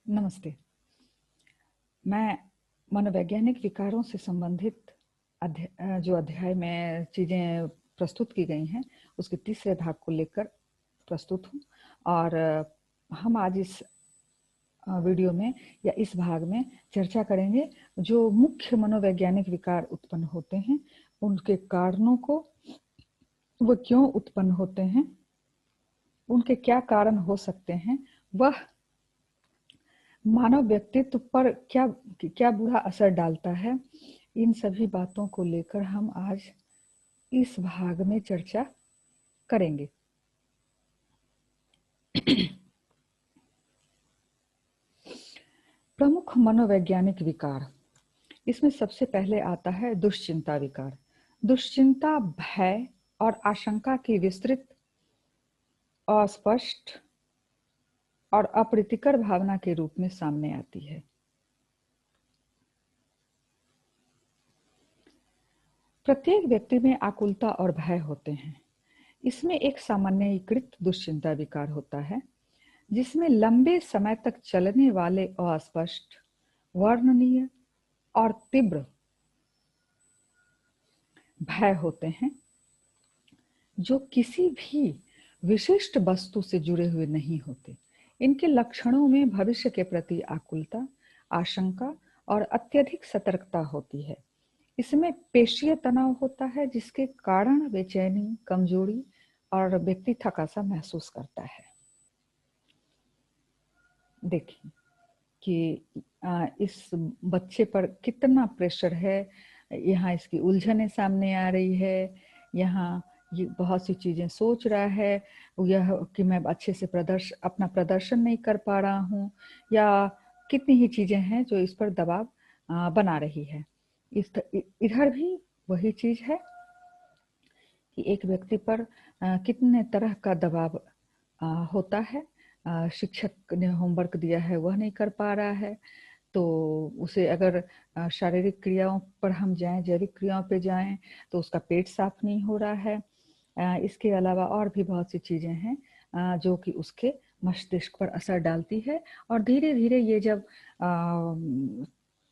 नमस्ते। मैं मनोवैज्ञानिक विकारों से संबंधित जो अध्याय में चीज़ें प्रस्तुत की गई हैं, उसके तीसरे भाग को लेकर प्रस्तुत हूँ और हम आज इस वीडियो में या इस भाग में चर्चा करेंगे जो मुख्य मनोवैज्ञानिक विकार उत्पन्न होते हैं, उनके कारणों को, वो क्यों उत्पन्न होते हैं, उनके क्या कारण हो सकते हैं, वह मानव व्यक्तित्व पर क्या क्या बुरा असर डालता है। इन सभी बातों को लेकर हम आज इस भाग में चर्चा करेंगे। प्रमुख मनोवैज्ञानिक विकार, इसमें सबसे पहले आता है दुश्चिंता विकार। दुश्चिंता भय और आशंका की विस्तृत, अस्पष्ट और अप्रीतिकर भावना के रूप में सामने आती है। प्रत्येक व्यक्ति में आकुलता और भय होते हैं। इसमें एक सामान्यीकृत दुश्चिंता विकार होता है जिसमें लंबे समय तक चलने वाले अस्पष्ट, वर्णनीय और तीव्र भय होते हैं जो किसी भी विशिष्ट वस्तु से जुड़े हुए नहीं होते। इनके लक्षणों में भविष्य के प्रति आकुलता, आशंका और अत्यधिक सतर्कता होती है। इसमें पेशीय तनाव होता है जिसके कारण बेचैनी, कमजोरी और व्यक्ति थका सा महसूस करता है। देखिए कि इस बच्चे पर कितना प्रेशर है, यहाँ इसकी उलझनें सामने आ रही है, यहाँ ये बहुत सी चीजें सोच रहा है, यह कि मैं अच्छे से अपना प्रदर्शन नहीं कर पा रहा हूँ, या कितनी ही चीजें हैं जो इस पर दबाव बना रही है। इधर भी वही चीज है कि एक व्यक्ति पर कितने तरह का दबाव होता है। शिक्षक ने होमवर्क दिया है वह नहीं कर पा रहा है, तो उसे अगर शारीरिक क्रियाओं पर हम जाएं, जैविक क्रियाओं पे जाएं, तो उसका पेट साफ नहीं हो रहा है। इसके अलावा और भी बहुत सी चीजें हैं जो कि उसके मस्तिष्क पर असर डालती है और धीरे धीरे ये जब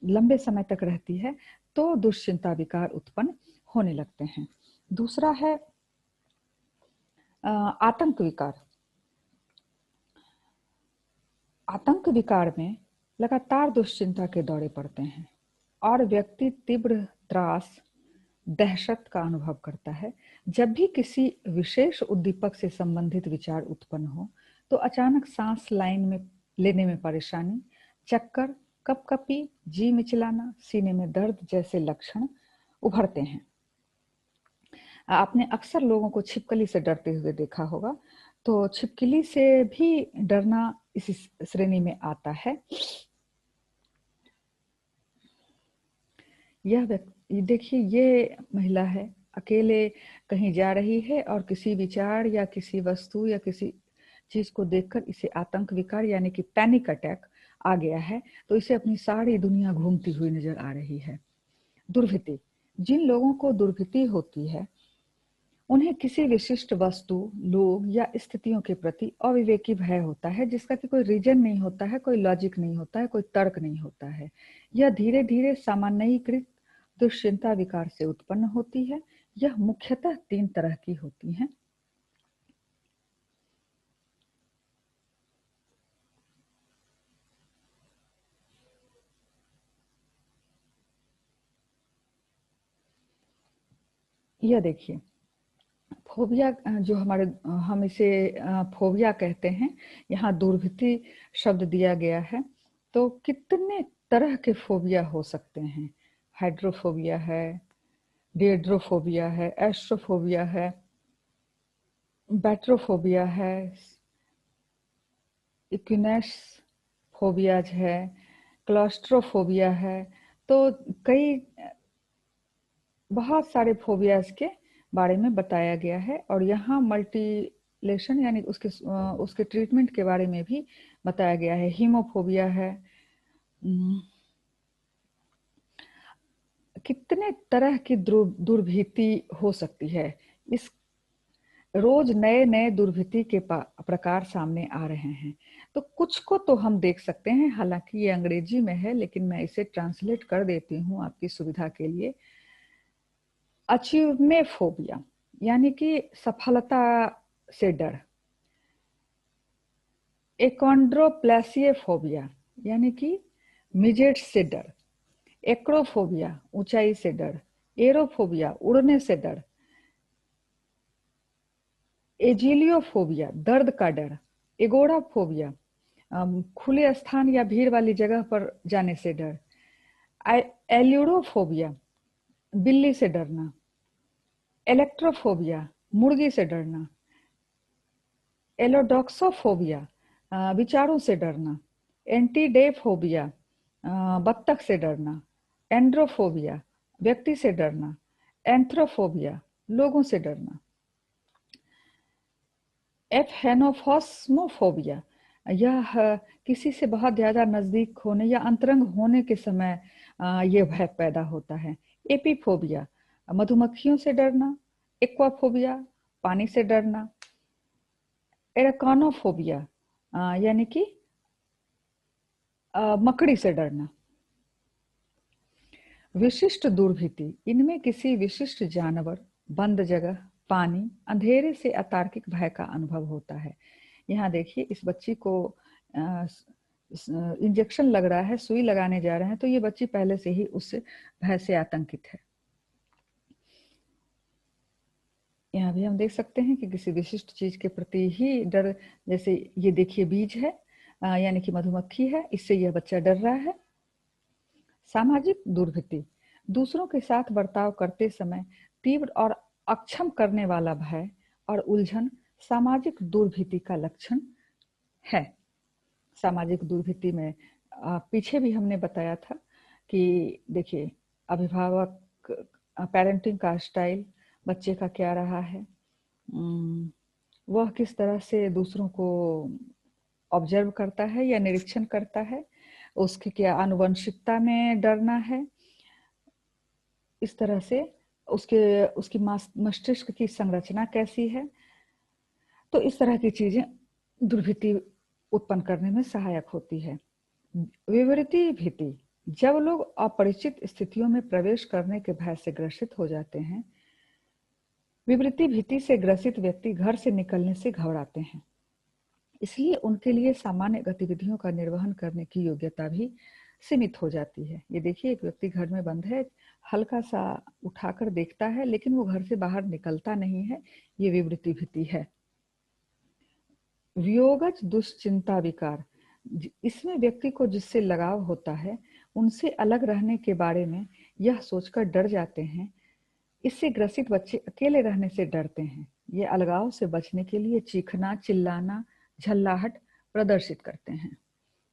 लंबे समय तक रहती है तो दुश्चिंता विकार उत्पन्न होने लगते हैं। दूसरा है आतंक विकार। आतंक विकार में लगातार दुश्चिंता के दौरे पड़ते हैं और व्यक्ति तीव्र त्रास, दहशत का अनुभव करता है। जब भी किसी विशेष उद्दीपक से संबंधित विचार उत्पन्न हो तो अचानक सांस लेने में परेशानी, चक्कर, कपकपी, जी मिचलाना, सीने में दर्द जैसे लक्षण उभरते हैं। आपने अक्सर लोगों को छिपकली से डरते हुए देखा होगा, तो छिपकली से भी डरना इसी श्रेणी में आता है। यह व्यक्ति, देखिए ये महिला है, अकेले कहीं जा रही है और किसी विचार या किसी वस्तु या किसी चीज को देखकर इसे आतंक विकार यानी कि पैनिक अटैक आ गया है, तो इसे अपनी सारी दुनिया घूमती हुई नजर आ रही है। दुर्भिति, जिन लोगों को दुर्भिति होती है उन्हें किसी विशिष्ट वस्तु, लोग या स्थितियों के प्रति अविवेकी भय होता है जिसका कि कोई रीजन नहीं होता है, कोई लॉजिक नहीं होता है, कोई तर्क नहीं होता है। यह धीरे धीरे सामान्यीकृत दुश्चिंता विकार से उत्पन्न होती है। यह मुख्यतः 3 तरह की होती हैं। यह देखिए, फोबिया, जो हमारे हम इसे फोबिया कहते हैं, यहाँ दुर्भिति शब्द दिया गया है। तो कितने तरह के फोबिया हो सकते हैं। हाइड्रोफोबिया है, डिएड्रोफोबिया है, एस्ट्रोफोबिया है, बैट्रोफोबिया है, इक्विनेस फोबियाज है, क्लॉस्ट्रोफोबिया है। तो कई बहुत सारे फोबियाज के बारे में बताया गया है और यहाँ मल्टीलेशन यानी उसके ट्रीटमेंट के बारे में भी बताया गया है। हीमोफोबिया है। कितने तरह की दुर्भीति हो सकती है। इस रोज नए नए दुर्भिति के प्रकार सामने आ रहे हैं। तो कुछ को तो हम देख सकते हैं, हालांकि ये अंग्रेजी में है लेकिन मैं इसे ट्रांसलेट कर देती हूँ आपकी सुविधा के लिए। अचीवमेफोबिया यानी कि सफलता से डर। एकोंड्रोप्लासियोफोबिया यानी कि मिजेट से डर। एक्रोफोबिया ऊंचाई से डर। एरोफोबिया उड़ने से डर। एजिलियोफोबिया दर्द का डर। एगोराफोबिया खुले स्थान या भीड़ वाली जगह पर जाने से डर। एल्यूरोफोबिया बिल्ली से डरना। इलेक्ट्रोफोबिया मुर्गी से डरना। एलोडोक्सोफोबिया विचारों से डरना। एंटीडेफोबिया बत्तख से डरना। एंड्रोफोबिया व्यक्ति से डरना। एंथ्रोफोबिया लोगों से डरना। एफहेनोफॉस्मोफोबिया यह किसी से बहुत ज्यादा नजदीक होने या अंतरंग होने के समय यह भय पैदा होता है। एपीफोबिया मधुमक्खियों से डरना। एक्वाफोबिया पानी से डरना। एराकानोफोबिया यानी कि मकड़ी से डरना। विशिष्ट दुर्भीति इनमें किसी विशिष्ट जानवर, बंद जगह, पानी, अंधेरे से अतार्किक भय का अनुभव होता है। यहाँ देखिए इस बच्ची को इंजेक्शन लग रहा है, सुई लगाने जा रहे हैं, तो ये बच्ची पहले से ही उस भय से आतंकित है। यहाँ भी हम देख सकते हैं कि किसी विशिष्ट चीज के प्रति ही डर, जैसे ये देखिए बीज है यानी कि मधुमक्खी है, इससे यह बच्चा डर रहा है। सामाजिक दुर्भीति दूसरों के साथ बर्ताव करते समय तीव्र और अक्षम करने वाला भय और उलझन सामाजिक दुर्भीति का लक्षण है। सामाजिक दुर्भीति में पीछे भी हमने बताया था कि देखिए अभिभावक पेरेंटिंग का स्टाइल बच्चे का क्या रहा है, वह किस तरह से दूसरों को ऑब्जर्व करता है या निरीक्षण करता है, उसकी क्या आनुवंशिकता में डरना है, इस तरह से उसकी मस्तिष्क की संरचना कैसी है। तो इस तरह की चीजें दुर्भीति उत्पन्न करने में सहायक होती है। विवृति भीति जब लोग अपरिचित स्थितियों में प्रवेश करने के भय से ग्रसित हो जाते हैं। विवृति भीति से ग्रसित व्यक्ति घर से निकलने से घबराते हैं, इसलिए उनके लिए सामान्य गतिविधियों का निर्वहन करने की योग्यता भी सीमित हो जाती है। ये देखिए एक व्यक्ति घर में बंद है, हल्का सा उठाकर देखता है लेकिन वो घर से बाहर निकलता नहीं है, ये विवृति भीति है। वियोगज दुश्चिंता विकार इसमें व्यक्ति को जिससे लगाव होता है उनसे अलग रहने के बारे में यह सोचकर डर जाते हैं। इससे ग्रसित बच्चे अकेले रहने से डरते हैं। ये अलगाव से बचने के लिए चीखना, चिल्लाना, झल्लाहट प्रदर्शित करते हैं।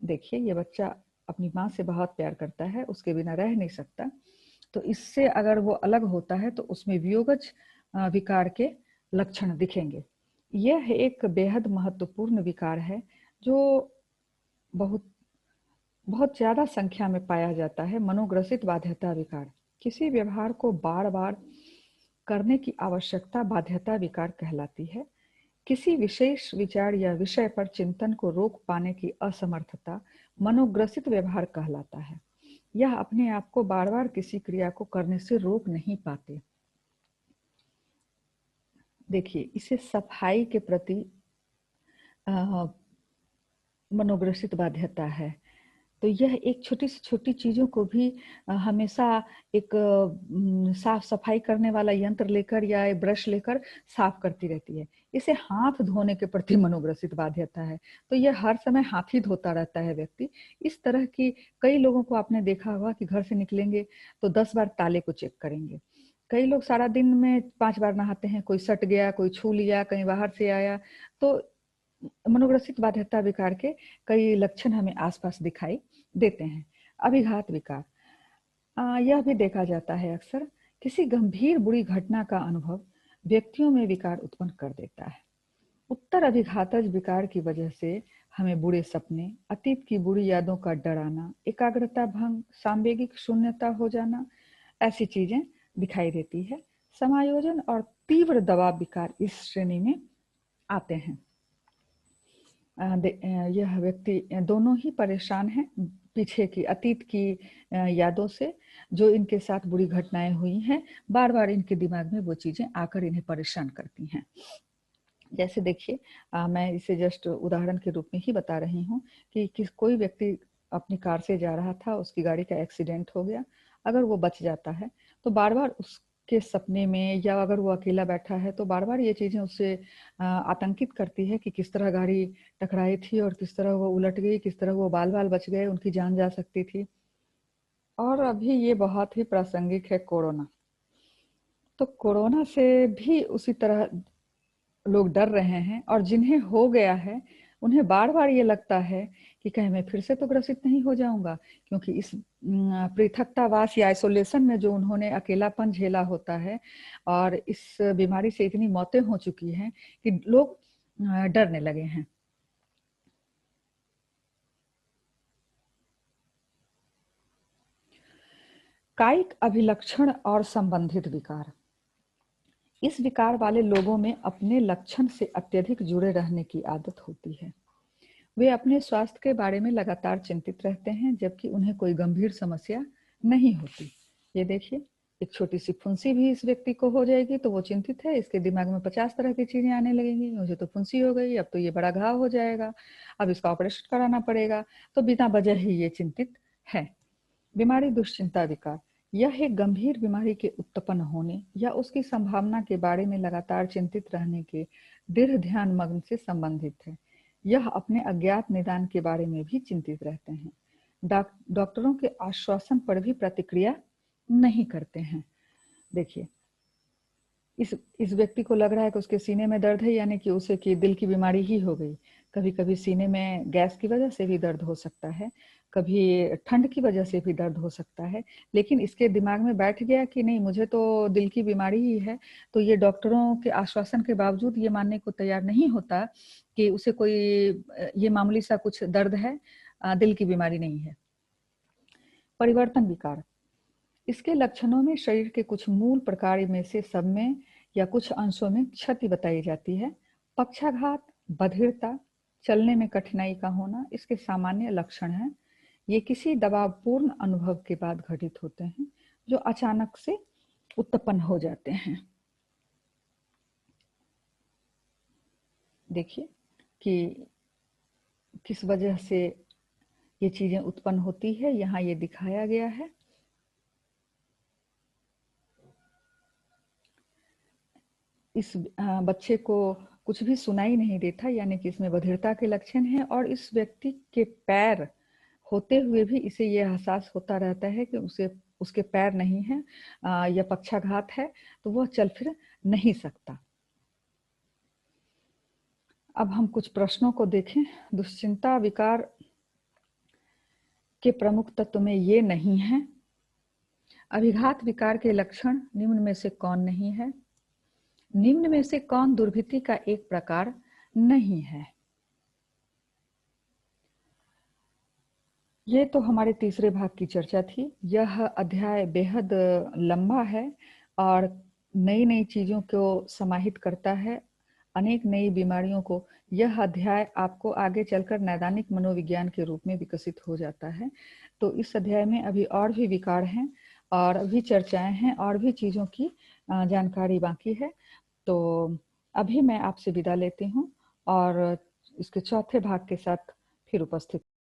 देखिए ये बच्चा अपनी माँ से बहुत प्यार करता है, उसके बिना रह नहीं सकता, तो इससे अगर वो अलग होता है तो उसमें वियोगज विकार के लक्षण दिखेंगे। यह एक बेहद महत्वपूर्ण विकार है जो बहुत बहुत ज्यादा संख्या में पाया जाता है। मनोग्रसित बाध्यता विकार किसी व्यवहार को बार बार करने की आवश्यकता बाध्यता विकार कहलाती है। किसी विशेष विचार या विषय पर चिंतन को रोक पाने की असमर्थता मनोग्रसित व्यवहार कहलाता है। यह अपने आप को बार बार किसी क्रिया को करने से रोक नहीं पाते। देखिए इसे सफाई के प्रति मनोग्रसित बाध्यता है, तो यह एक छोटी से छोटी चीजों को भी हमेशा एक साफ सफाई करने वाला यंत्र लेकर या ब्रश लेकर साफ करती रहती है। इसे हाथ धोने के प्रति मनोग्रसित बाध्यता है, तो यह हर समय हाथ ही धोता रहता है व्यक्ति। इस तरह की कई लोगों को आपने देखा होगा कि घर से निकलेंगे तो 10 बार ताले को चेक करेंगे। कई लोग सारा दिन में 5 बार नहाते हैं, कोई सट गया, कोई छू लिया, कहीं बाहर से आया, तो मनोग्रसित बाध्यता विकार के कई लक्षण हमें आसपास दिखाई देते हैं। अभिघात विकार यह भी देखा जाता है अक्सर किसी गंभीर बुरी घटना का अनुभव व्यक्तियों में विकार उत्पन्न कर देता है। उत्तर अभिघातज विकार की वजह से हमें बुरे सपने, अतीत की बुरी यादों का डराना, एकाग्रता भंग, सांवेगिक शून्यता हो जाना, ऐसी चीजें दिखाई देती है। समायोजन और तीव्र दबाव विकार इस श्रेणी में आते हैं। यह व्यक्ति दोनों ही परेशान हैं पीछे की अतीत की यादों से, जो इनके साथ बुरी घटनाएं हुई हैं, बार-बार इनके दिमाग में वो चीज़ें आकर इन्हें परेशान करती हैं। जैसे देखिए मैं इसे जस्ट उदाहरण के रूप में ही बता रही हूँ कि कोई व्यक्ति अपनी कार से जा रहा था, उसकी गाड़ी का एक्सीडेंट हो गया। अगर वो बच जाता है, तो बार-बार उसके सपने में या अगर वो अकेला बैठा है, तो बार-बार ये चीज़ें उसे आतंकित करती है कि किस तरह गाड़ी टकराई थी और किस तरह वो उलट गई, किस तरह वो बाल-बाल बच गए, उनकी जान जा सकती थी। और अभी ये बहुत ही प्रासंगिक है कोरोना। तो कोरोना से भी उसी तरह लोग डर रहे हैं और जिन्हें हो गया है, उन्हें बार-बार ये लगता है कि कहीं मैं फिर से तो ग्रसित नहीं हो जाऊँगा, क्योंकि इस पृथकतावास या आइसोलेशन में जो उन्होंने अकेलापन झेला होता है और इस बीमारी से इतनी मौतें हो चुकी हैं कि लोग डरने लगे हैं। कायिक अभिलक्षण और संबंधित विकार। इस विकार वाले लोगों में अपने लक्षण से अत्यधिक जुड़े रहने की आदत होती है। वे अपने स्वास्थ्य के बारे में लगातार चिंतित रहते हैं, जबकि उन्हें कोई गंभीर समस्या नहीं होती। ये देखिए, एक छोटी-सी फुंसी भी इस व्यक्ति को हो जाएगी, तो वो चिंतित है, इसके दिमाग में 50 तरह की चीज़ें आने लगेंगी। मुझे तो फुंसी हो गई, अब तो ये बड़ा घाव हो जाएगा, अब इसका ऑपरेशन कराना पड़ेगा, तो बिना वजह ही ये चिंतित है। बीमारी दुश्चिंता विकार। यह एक गंभीर बीमारी के उत्पन्न होने या उसकी संभावना के बारे में लगातार चिंतित रहने के दृढ़ ध्यान मग्न से संबंधित है। यह अपने अज्ञात निदान के बारे में भी चिंतित रहते हैं। डॉक्टरों के आश्वासन पर भी प्रतिक्रिया नहीं करते हैं। देखिए, इस व्यक्ति को लग रहा है कि उसके सीने में दर्द है, यानी कि उसे कि दिल की बीमारी ही हो गई। कभी-कभी सीने में गैस की वजह से भी दर्द हो सकता है, कभी ठंड की वजह से भी दर्द हो सकता है, लेकिन इसके दिमाग में बैठ गया कि नहीं, मुझे तो दिल की बीमारी ही है, तो ये डॉक्टरों के आश्वासन के बावजूद ये मानने को तैयार नहीं होता कि उसे कोई ये मामूली सा कुछ दर्द है, दिल की बीमारी नहीं है। परिवर्तन विकार। इसके लक्षणों में शरीर के कुछ मूल प्रकार में से सब में या कुछ अंशों में क्षति बताई जाती है। पक्षाघात, बधिरता, चलने में कठिनाई का होना इसके सामान्य लक्षण हैं। ये किसी दबावपूर्ण अनुभव के बाद घटित होते हैं, जो अचानक से उत्पन्न हो जाते हैं। देखिए कि किस वजह से ये चीजें उत्पन्न होती है, यहाँ ये दिखाया गया है। इस बच्चे को कुछ भी सुनाई नहीं देता, यानी कि इसमें बधिरता के लक्षण हैं और इस व्यक्ति के पैर होते हुए भी इसे ये एहसास होता रहता है कि उसे उसके पैर नहीं हैं या पक्षाघात है, तो वह चल फिर नहीं सकता। अब हम कुछ प्रश्नों को देखें। दुश्चिंता विकार के प्रमुख तत्व में ये नहीं है। अभिघात विकार के लक्षण निम्न में से कौन नहीं है? निम्न में से कौन दुर्भिति का एक प्रकार नहीं है? ये तो हमारे तीसरे भाग की चर्चा थी। यह अध्याय बेहद लंबा है और नई-नई चीज़ों को समाहित करता है, अनेक नई बीमारियों को। यह अध्याय आपको आगे चलकर नैदानिक मनोविज्ञान के रूप में विकसित हो जाता है। तो इस अध्याय में अभी और भी विकार हैं और भी चर्चाएँ हैं और भी चीज़ों की जानकारी बाकी है। तो अभी मैं आपसे विदा लेती हूँ और इसके चौथे भाग के साथ फिर उपस्थित